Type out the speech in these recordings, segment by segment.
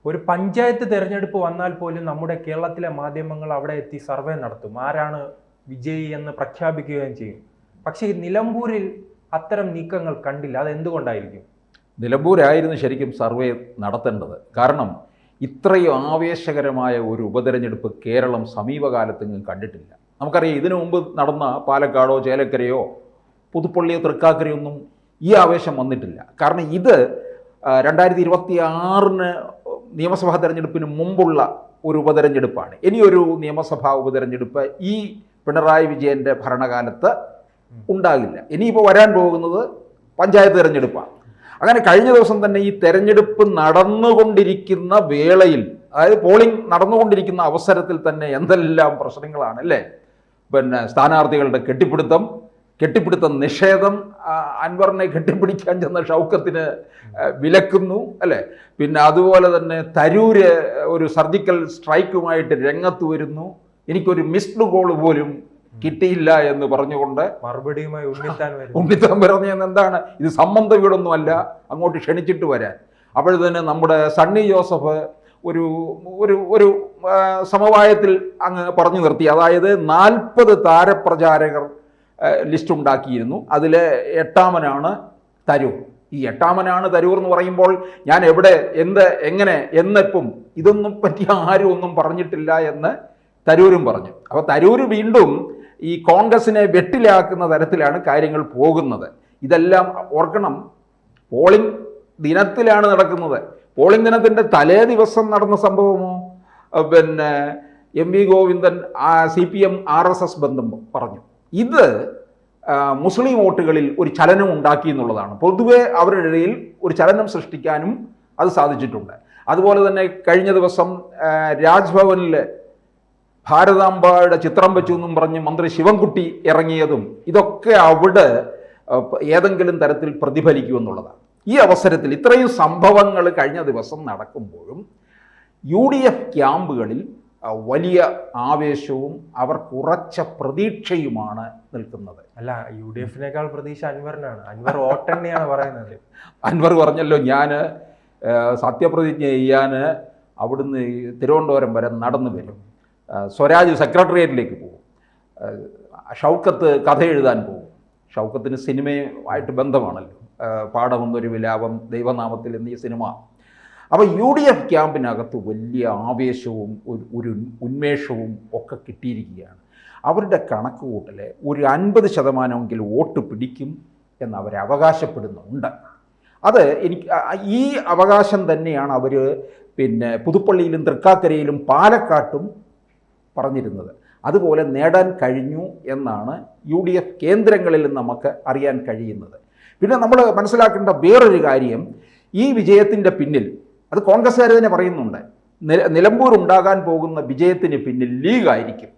ഒരു പഞ്ചായത്ത് തെരഞ്ഞെടുപ്പ് വന്നാൽ പോലും നമ്മുടെ കേരളത്തിലെ മാധ്യമങ്ങൾ അവിടെ എത്തി സർവേ നടത്തും, ആരാണ് വിജയി എന്ന് പ്രഖ്യാപിക്കുകയും ചെയ്യും. പക്ഷേ ഈ നിലമ്പൂരിൽ അത്തരം നീക്കങ്ങൾ കണ്ടില്ല. അതെന്തുകൊണ്ടായിരിക്കും? നിലമ്പൂരായിരുന്നു ശരിക്കും സർവേ നടത്തേണ്ടത്. കാരണം ഇത്രയും ആവേശകരമായ ഒരു ഉപതെരഞ്ഞെടുപ്പ് കേരളം സമീപകാലത്തെങ്ങും കണ്ടിട്ടില്ല. നമുക്കറിയാം, ഇതിനു മുമ്പ് നടന്ന പാലക്കാടോ ചേലക്കരയോ പുതുപ്പള്ളിയോ തൃക്കാക്കരയോ ഒന്നും ഈ ആവേശം വന്നിട്ടില്ല. കാരണം ഇത് 2026 നിയമസഭാ തെരഞ്ഞെടുപ്പിന് മുമ്പുള്ള ഒരു ഉപതെരഞ്ഞെടുപ്പാണ്. ഇനിയൊരു നിയമസഭാ ഉപതെരഞ്ഞെടുപ്പ് ഈ പിണറായി വിജയൻ്റെ ഭരണകാലത്ത് ഉണ്ടാകില്ല. ഇനിയിപ്പോൾ വരാൻ പോകുന്നത് പഞ്ചായത്ത് തെരഞ്ഞെടുപ്പാണ്. അങ്ങനെ കഴിഞ്ഞ ദിവസം തന്നെ ഈ തെരഞ്ഞെടുപ്പ് നടന്നുകൊണ്ടിരിക്കുന്ന വേളയിൽ, അതായത് പോളിംഗ് നടന്നുകൊണ്ടിരിക്കുന്ന അവസരത്തിൽ തന്നെ എന്തെല്ലാം പ്രശ്നങ്ങളാണ് അല്ലേ. സ്ഥാനാർത്ഥികളുടെ കെട്ടിപ്പിടുത്തം നിഷേധം, അൻവറിനെ കെട്ടിപ്പിടിക്കാൻ ചെന്ന ഷൗക്കത്തിന് വിലക്കുന്നു അല്ലേ. പിന്നെ അതുപോലെ തന്നെ തരൂര് ഒരു സർജിക്കൽ സ്ട്രൈക്കുമായിട്ട് രംഗത്ത് വരുന്നു. എനിക്കൊരു മിസ്ഡ് ഗോൾ പോലും കിട്ടിയില്ല എന്ന് പറഞ്ഞുകൊണ്ട് മറുപടിയുമായി ഉണ്ണിത്താൻ പറഞ്ഞത് എന്താണ്, ഇത് സംബന്ധ വീടൊന്നുമല്ല, അങ്ങോട്ട് ക്ഷണിച്ചിട്ട് വരാൻ. അപ്പോഴത്തന്നെ നമ്മുടെ സണ്ണി ജോസഫ് ഒരു ഒരു ഒരു സമവായത്തിൽ അങ്ങ് പറഞ്ഞു നിർത്തി. അതായത് 40 താരപ്രചാരകർ ലിസ്റ്റ് ഉണ്ടാക്കിയിരുന്നു. അതിൽ 8-മനാണ് തരൂർ. ഈ 8-മനാണ് തരൂർ എന്ന് പറയുമ്പോൾ ഞാൻ എവിടെ, എങ്ങനെ, എന്നെപ്പം ഇതൊന്നും പറ്റി ആരും ഒന്നും പറഞ്ഞിട്ടില്ല എന്ന് തരൂരും പറഞ്ഞു. അപ്പോൾ തരൂർ വീണ്ടും ഈ കോൺഗ്രസിനെ വെട്ടിലാക്കുന്ന തരത്തിലാണ് കാര്യങ്ങൾ പോകുന്നത്. ഇതെല്ലാം ഓർക്കണം, പോളിംഗ് ദിനത്തിലാണ് നടക്കുന്നത്. പോളിംഗ് ദിനത്തിൻ്റെ തലേ ദിവസം നടന്ന സംഭവമോ M V Govindan CPM RSS ബന്ധം പറഞ്ഞു. ഇത് മുസ്ലിം വോട്ടുകളിൽ ഒരു ചലനം ഉണ്ടാക്കി എന്നുള്ളതാണ്. പൊതുവെ അവരുടെ ഇടയിൽ ഒരു ചലനം സൃഷ്ടിക്കാനും അത് സാധിച്ചിട്ടുണ്ട്. അതുപോലെ തന്നെ കഴിഞ്ഞ ദിവസം രാജ്ഭവനിൽ ഭാരതാംബയുടെ ചിത്രം വെച്ചു എന്നും പറഞ്ഞ് മന്ത്രി ശിവൻകുട്ടി ഇറങ്ങിയതും ഇതൊക്കെ അവിടെ ഏതെങ്കിലും തരത്തിൽ പ്രതിഫലിക്കുമെന്നുള്ളതാണ്. ഈ അവസരത്തിൽ ഇത്രയും സംഭവങ്ങൾ കഴിഞ്ഞ ദിവസം നടക്കുമ്പോഴും UDF ക്യാമ്പുകളിൽ വലിയ ആവേശവും അവർക്ക് ഉറച്ച പ്രതീക്ഷയുമാണ് നിൽക്കുന്നത്. അല്ല, UDF-നേക്കാൾ പ്രതീക്ഷ അൻവറിനാണ്. അൻവർ വോട്ടെണ്ണയാണ് പറയുന്നത്. അൻവർ പറഞ്ഞല്ലോ, ഞാൻ സത്യപ്രതിജ്ഞ ചെയ്യാൻ അവിടുന്ന് തിരുവനന്തപുരം വരെ നടന്നു വരും, സ്വരാജ് സെക്രട്ടേറിയറ്റിലേക്ക് പോകും, ഷൗക്കത്ത് കഥ എഴുതാൻ പോകും. ഷൗക്കത്തിന് സിനിമയുമായിട്ട് ബന്ധമാണല്ലോ, പാഠമൊന്നൊരു വിലാപം, ദൈവനാമത്തിൽ എന്നീ സിനിമ. അപ്പോൾ UDF ക്യാമ്പിനകത്ത് വലിയ ആവേശവും ഒരു ഉന്മേഷവും ഒക്കെ കിട്ടിയിരിക്കുകയാണ്. അവരുടെ കണക്ക് കൂട്ടൽ ഒരു 50% വോട്ട് പിടിക്കും എന്ന് അവർ അവകാശപ്പെടുന്നുണ്ട്. അത് ഈ അവകാശം തന്നെയാണ് അവർ പുതുപ്പള്ളിയിലും തൃക്കാക്കരയിലും പാലക്കാട്ടും പറഞ്ഞിരുന്നത്. അതുപോലെ നേടാൻ കഴിഞ്ഞു എന്നാണ് UDF കേന്ദ്രങ്ങളിൽ നമുക്ക് അറിയാൻ കഴിയുന്നത്. പിന്നെ നമ്മൾ മനസ്സിലാക്കേണ്ട വേറൊരു കാര്യം, ഈ വിജയത്തിൻ്റെ പിന്നിൽ, അത് കോൺഗ്രസ്സുകാർ തന്നെ പറയുന്നുണ്ട്, നിലമ്പൂർ ഉണ്ടാകാൻ പോകുന്ന വിജയത്തിന് പിന്നിൽ ലീഗായിരിക്കും.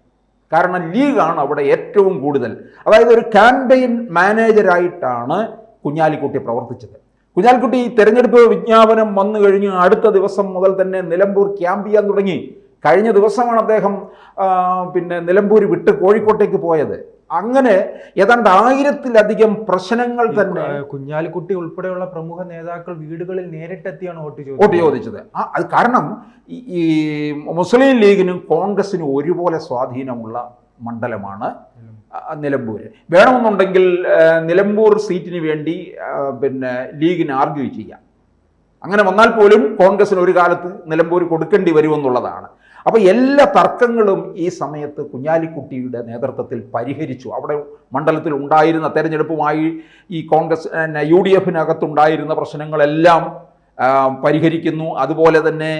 കാരണം ലീഗാണ് അവിടെ ഏറ്റവും കൂടുതൽ, അതായത് ഒരു ക്യാമ്പയിൻ മാനേജരായിട്ടാണ് കുഞ്ഞാലിക്കുട്ടി പ്രവർത്തിച്ചത്. കുഞ്ഞാലിക്കുട്ടി തെരഞ്ഞെടുപ്പ് വിജ്ഞാപനം വന്നു കഴിഞ്ഞ് അടുത്ത ദിവസം മുതൽ തന്നെ നിലമ്പൂർ ക്യാമ്പ് ചെയ്യാൻ തുടങ്ങി. കഴിഞ്ഞ ദിവസമാണ് അദ്ദേഹം നിലമ്പൂർ വിട്ട് കോഴിക്കോട്ടേക്ക് പോയത്. അങ്ങനെ ഏതാണ്ട് 1000-ലധികം പ്രശ്നങ്ങൾ തന്നെ കുഞ്ഞാലിക്കുട്ടി ഉൾപ്പെടെയുള്ള പ്രമുഖ നേതാക്കൾ വീടുകളിൽ നേരിട്ടെത്തിയാണ് വോട്ട് ചോദിച്ചത്. അത് കാരണം ഈ മുസ്ലിം ലീഗിനും കോൺഗ്രസിനും ഒരുപോലെ സ്വാധീനമുള്ള മണ്ഡലമാണ് നിലമ്പൂർ. വേണമെന്നുണ്ടെങ്കിൽ നിലമ്പൂർ സീറ്റിന് വേണ്ടി ലീഗിന് ആർഗ്യൂ ചെയ്യാം. അങ്ങനെ വന്നാൽ പോലും കോൺഗ്രസിന് ഒരു കാലത്ത് നിലമ്പൂർ കൊടുക്കേണ്ടി വരുമെന്നുള്ളതാണ്. അപ്പോൾ എല്ലാ തർക്കങ്ങളും ഈ സമയത്ത് കുഞ്ഞാലിക്കുട്ടിയുടെ നേതൃത്വത്തിൽ പരിഹരിച്ചു. അവിടെ മണ്ഡലത്തിൽ ഉണ്ടായിരുന്ന തെരഞ്ഞെടുപ്പുമായി ഈ കോൺഗ്രസ് UDF-നകത്തുണ്ടായിരുന്ന പ്രശ്നങ്ങളെല്ലാം പരിഹരിക്കുന്നു. അതുപോലെ തന്നെ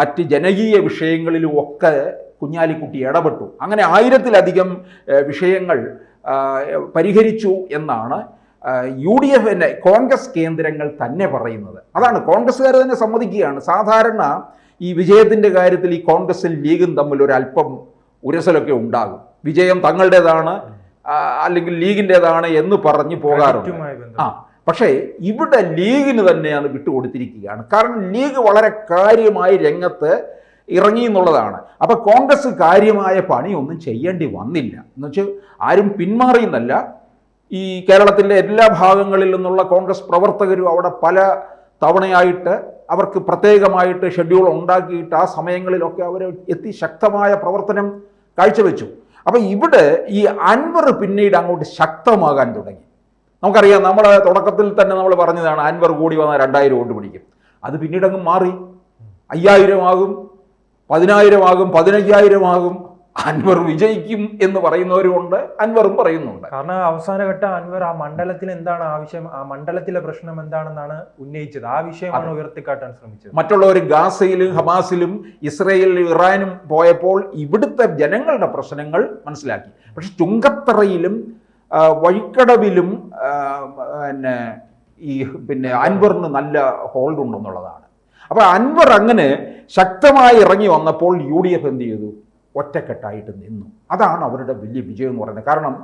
മറ്റ് ജനകീയ വിഷയങ്ങളിലും ഒക്കെ കുഞ്ഞാലിക്കുട്ടി ഇടപെട്ടു. അങ്ങനെ 1000-ലധികം വിഷയങ്ങൾ പരിഹരിച്ചു എന്നാണ് UDF-ന്റെ കോൺഗ്രസ് കേന്ദ്രങ്ങൾ തന്നെ പറയുന്നത്. അതാണ് കോൺഗ്രസ്സുകാർ തന്നെ സമ്മതിക്കുകയാണ്. സാധാരണ ഈ വിജയത്തിൻ്റെ കാര്യത്തിൽ ഈ കോൺഗ്രസും ലീഗും തമ്മിൽ ഒരല്പം ഉരസലൊക്കെ ഉണ്ടാകും. വിജയം തങ്ങളുടേതാണ് അല്ലെങ്കിൽ ലീഗിൻ്റെതാണ് എന്ന് പറഞ്ഞ് പോകാറുണ്ട്. പക്ഷേ ഇവിടെ ലീഗിന് തന്നെയാണ് വിട്ടുകൊടുത്തിരിക്കുകയാണ്. കാരണം ലീഗ് വളരെ കാര്യമായി രംഗത്ത് ഇറങ്ങി എന്നുള്ളതാണ്. അപ്പോൾ കോൺഗ്രസ് കാര്യമായ പണിയൊന്നും ചെയ്യേണ്ടി വന്നില്ല. എന്നുവെച്ചാൽ ആരും പിന്മാറിയെന്നല്ല, ഈ കേരളത്തിൻ്റെ എല്ലാ ഭാഗങ്ങളിൽ നിന്നുള്ള കോൺഗ്രസ് പ്രവർത്തകരും അവിടെ പല തവണയായിട്ട് അവർക്ക് പ്രത്യേകമായിട്ട് ഷെഡ്യൂൾ ഉണ്ടാക്കിയിട്ട് ആ സമയങ്ങളിലൊക്കെ അവർ എത്തി ശക്തമായ പ്രവർത്തനം കാഴ്ചവെച്ചു. അപ്പോൾ ഇവിടെ ഈ അൻവർ പിന്നീട് അങ്ങോട്ട് ശക്തമാകാൻ തുടങ്ങി. നമുക്കറിയാം, നമ്മൾ തുടക്കത്തിൽ തന്നെ നമ്മൾ പറഞ്ഞതാണ് അൻവർ കൂടി വന്നാൽ 2000 വോട്ട് പിടിക്കും. അത് പിന്നീട് അങ്ങ് മാറി. 5000 ആകും, 10000 ആകും, 15000 ആകും. അൻവർ വിജയിക്കും എന്ന് പറയുന്നവരുമുണ്ട്, അൻവറും പറയുന്നുണ്ട്. കാരണം അവസാനഘട്ട അൻവർ ആ മണ്ഡലത്തിൽ എന്താണ് ആവശ്യം, ആ മണ്ഡലത്തിലെ പ്രശ്നം എന്താണെന്നാണ് ഉന്നയിച്ചത്. ആ വിഷയമാണ് ഉയർത്തിക്കാട്ടാൻ ശ്രമിച്ചത്. മറ്റുള്ളവർ ഗാസയിലും ഹമാസിലും ഇസ്രയേലിലും ഇറാനും പോയപ്പോൾ ഇവിടുത്തെ ജനങ്ങളുടെ പ്രശ്നങ്ങൾ മനസ്സിലാക്കി. പക്ഷെ ചുങ്കത്തറയിലും വഴിക്കടവിലും പിന്നെ അൻവറിന് നല്ല ഹോൾഡ് ഉണ്ടെന്നുള്ളതാണ്. അപ്പോൾ അൻവർ അങ്ങനെ ശക്തമായി ഇറങ്ങി വന്നപ്പോൾ UDF എന്ത് ചെയ്തു? ഒറ്റക്കെട്ടായിട്ട് നിന്നു. അതാണ് അവരുടെ വലിയ വിജയം എന്ന് പറയുന്നത്. കാരണം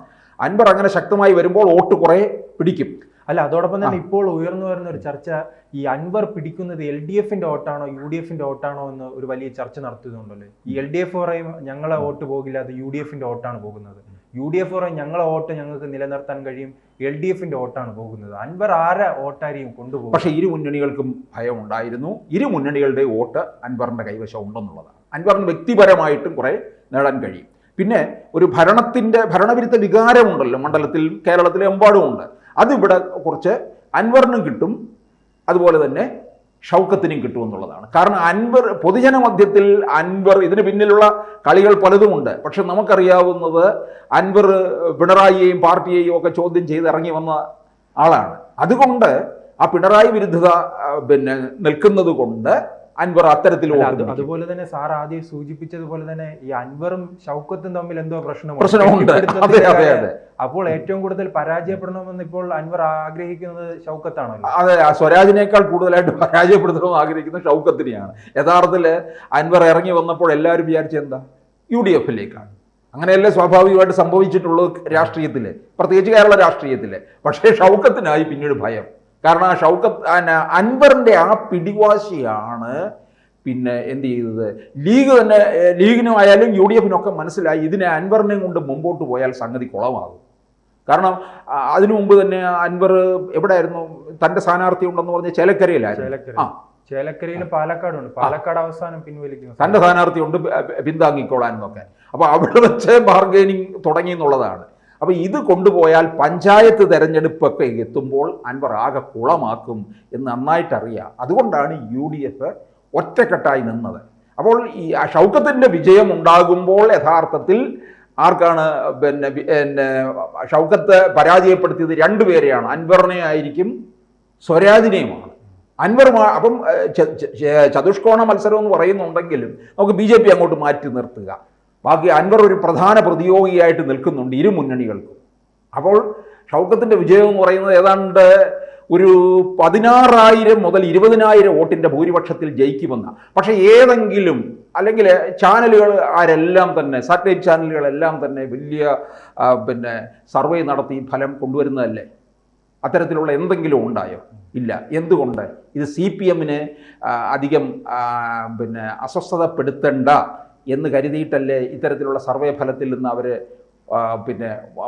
അൻവർ അങ്ങനെ ശക്തമായി വരുമ്പോൾ വോട്ട് കുറേ പിടിക്കും. അല്ല, അതോടൊപ്പം തന്നെ ഇപ്പോൾ ഉയർന്നു വരുന്ന ഒരു ചർച്ച, ഈ അൻവർ പിടിക്കുന്നത് LDFന്റെ വോട്ടാണോ UDFന്റെ വോട്ടാണോ എന്ന് ഒരു വലിയ ചർച്ച നടത്തുന്നുണ്ടല്ലോ. ഈ LDF പറയും ഞങ്ങളെ വോട്ട് പോകില്ല, അത് UDFന്റെ വോട്ടാണ് പോകുന്നത്. UDF പറയും ഞങ്ങളെ വോട്ട് ഞങ്ങൾക്ക് നിലനിർത്താൻ കഴിയും, LDFന്റെ വോട്ടാണ് പോകുന്നത്. അൻവർ ആരെ വോട്ടാരെയും കൊണ്ടുപോകും. പക്ഷേ ഇരു മുന്നണികൾക്കും ഭയം ഉണ്ടായിരുന്നു. ഇരു മുന്നണികളുടെ വോട്ട് അൻവറിന്റെ കൈവശം ഉണ്ടെന്നുള്ളതാണ്. അൻവറിന് വ്യക്തിപരമായിട്ടും കുറെ നേടാൻ കഴിയും. പിന്നെ ഒരു ഭരണവിരുദ്ധ വികാരമുണ്ടല്ലോ മണ്ഡലത്തിൽ, കേരളത്തിലെ എമ്പാടും ഉണ്ട്. അതിവിടെ കുറച്ച് അൻവറിനും കിട്ടും, അതുപോലെ തന്നെ ഷൗക്കത്തിനും കിട്ടുമെന്നുള്ളതാണ്. കാരണം അൻവർ പൊതുജന മധ്യത്തിൽ ഇതിന് പിന്നിലുള്ള കളികൾ പലതുമുണ്ട്. പക്ഷെ നമുക്കറിയാവുന്നത് അൻവർ പിണറായിയെയും പാർട്ടിയെയും ഒക്കെ ചോദ്യം ചെയ്ത് ഇറങ്ങി വന്ന ആളാണ്. അതുകൊണ്ട് ആ പിണറായി വിരുദ്ധത നിൽക്കുന്നത് കൊണ്ട് അൻവർ അത്തരത്തിൽ. അതുപോലെ തന്നെ സാർ ആദ്യം സൂചിപ്പിച്ചതുപോലെ തന്നെ ഈ അൻവറും ഷൗക്കത്തും തമ്മിൽ എന്തോ പ്രശ്നമുണ്ട്. അപ്പോൾ ഏറ്റവും കൂടുതൽ പരാജയപ്പെടണമെന്ന് ഇപ്പോൾ അൻവർ ആഗ്രഹിക്കുന്നത് ഷൗക്കത്താണല്ലോ. അതെ, സ്വരാജിനേക്കാൾ കൂടുതലായിട്ട് പരാജയപ്പെടുത്തണമെന്ന് ആഗ്രഹിക്കുന്നത് ഷൗക്കത്തിനെയാണ്. യഥാർത്ഥത്തിൽ അൻവർ ഇറങ്ങി വന്നപ്പോൾ എല്ലാവരും വിചാരിച്ചത് എന്താ? UDFിലേക്കാണ്. അങ്ങനെയല്ലേ സ്വാഭാവികമായിട്ട് സംഭവിച്ചിട്ടുള്ളത് രാഷ്ട്രീയത്തില്, പ്രത്യേകിച്ച് കേരള രാഷ്ട്രീയത്തില്. പക്ഷേ ഷൗക്കത്തിനായി പിന്നീട് ഭയം. കാരണം അൻവറിന്റെ ആ പിടിവാശിയാണ് പിന്നെ എന്ത് ചെയ്തത്, ലീഗിനും ആയാലും UDFിനൊക്കെ മനസ്സിലായി ഇതിനെ അൻവറിനെയും കൊണ്ട് മുമ്പോട്ട് പോയാൽ സംഗതി കുളമാകും. കാരണം അതിനു മുമ്പ് തന്നെ അൻവർ എവിടെയായിരുന്നു? തന്റെ സ്ഥാനാർത്ഥി ഉണ്ടെന്ന് പറഞ്ഞ ചേലക്കരയിലായിരുന്നു. ചേലക്കരയിൽ പാലക്കാടുണ്ട്. പാലക്കാട് അവസാനം പിൻവലിക്കുന്നു. തന്റെ സ്ഥാനാർത്ഥി ഉണ്ട്, പിന്താങ്ങിക്കോളാൻ എന്നൊക്കെ. അപ്പൊ അവിടെ വെച്ച് ബാർഗൈനിങ് തുടങ്ങി എന്നുള്ളതാണ്. അപ്പോൾ ഇത് കൊണ്ടുപോയാൽ പഞ്ചായത്ത് തെരഞ്ഞെടുപ്പൊക്കെ എത്തുമ്പോൾ അൻവർ ആകെ കുളമാക്കും എന്ന് നന്നായിട്ടറിയാം. അതുകൊണ്ടാണ് UDF ഒറ്റക്കെട്ടായി നിന്നത്. അപ്പോൾ ഈ ഷൗക്കത്തിൻ്റെ വിജയം ഉണ്ടാകുമ്പോൾ യഥാർത്ഥത്തിൽ ആർക്കാണ് ഷൗക്കത്ത് പരാജയപ്പെടുത്തിയത്? 2 പേരെയാണ്, അൻവറിനെ ആയിരിക്കും സ്വരാജിനെയുമാണ്. അൻവർ അപ്പം ചതുഷ്കോണ മത്സരം എന്ന് പറയുന്നുണ്ടെങ്കിലും നമുക്ക് BJP അങ്ങോട്ട് മാറ്റി നിർത്തുക. ബാക്കി അൻവർ ഒരു പ്രധാന പ്രതിയോഗിയായിട്ട് നിൽക്കുന്നുണ്ട് ഇരു മുന്നണികൾക്കും. അപ്പോൾ ഷൗക്കത്തിൻ്റെ വിജയം എന്ന് പറയുന്നത് ഏതാണ്ട് ഒരു 16,000 മുതൽ 20,000 വോട്ടിൻ്റെ ഭൂരിപക്ഷത്തിൽ ജയിക്കുമെന്ന. പക്ഷേ ഏതെങ്കിലും അല്ലെങ്കിൽ ചാനലുകൾ ആരെല്ലാം തന്നെ സാറ്റലൈറ്റ് ചാനലുകളെല്ലാം തന്നെ വലിയ സർവേ നടത്തി ഫലം കൊണ്ടുവരുന്നതല്ലേ? അത്തരത്തിലുള്ള എന്തെങ്കിലും ഉണ്ടായോ? ഇല്ല. എന്തുകൊണ്ട്? ഇത് CPMനെ അധികം അസ്വസ്ഥതപ്പെടുത്തേണ്ട എന്ന് കരുതിയിട്ടല്ലേ ഇത്തരത്തിലുള്ള സർവേ ഫലത്തിൽ നിന്ന് അവർ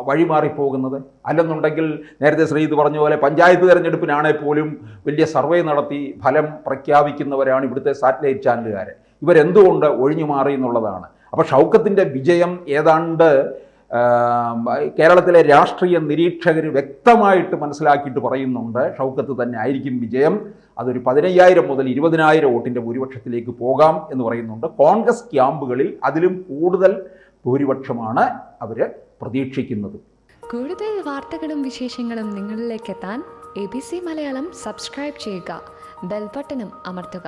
വഴിമാറിപ്പോകുന്നത്? അല്ലെന്നുണ്ടെങ്കിൽ നേരത്തെ ശ്രീത് പറഞ്ഞ പോലെ പഞ്ചായത്ത് തെരഞ്ഞെടുപ്പിനാണെ പോലും വലിയ സർവേ നടത്തി ഫലം പ്രഖ്യാപിക്കുന്നവരാണ് ഇവിടുത്തെ സാറ്റലൈറ്റ് ചാനലുകാർ. ഇവരെന്തുകൊണ്ട് ഒഴിഞ്ഞു മാറി എന്നുള്ളതാണ്. അപ്പോൾ ഷൗക്കത്തിൻ്റെ വിജയം ഏതാണ്ട് കേരളത്തിലെ രാഷ്ട്രീയ നിരീക്ഷകർ വ്യക്തമായിട്ട് മനസ്സിലാക്കിയിട്ട് പറയുന്നുണ്ട്, ഷൗക്കത്ത് തന്നെ ആയിരിക്കും വിജയം. അതൊരു 15,000 മുതൽ 20,000 വോട്ടിൻ്റെ ഭൂരിപക്ഷത്തിലേക്ക് പോകാം എന്ന് പറയുന്നുണ്ട്. കോൺഗ്രസ് ക്യാമ്പുകളിൽ അതിലും കൂടുതൽ ഭൂരിപക്ഷമാണ് അവർ പ്രതീക്ഷിക്കുന്നത്. കൂടുതൽ വാർത്തകളും വിശേഷങ്ങളും നിങ്ങളിലേക്ക് എത്താൻ ABC മലയാളം സബ്സ്ക്രൈബ് ചെയ്യുക, ബെൽ ബട്ടണും അമർത്തുക.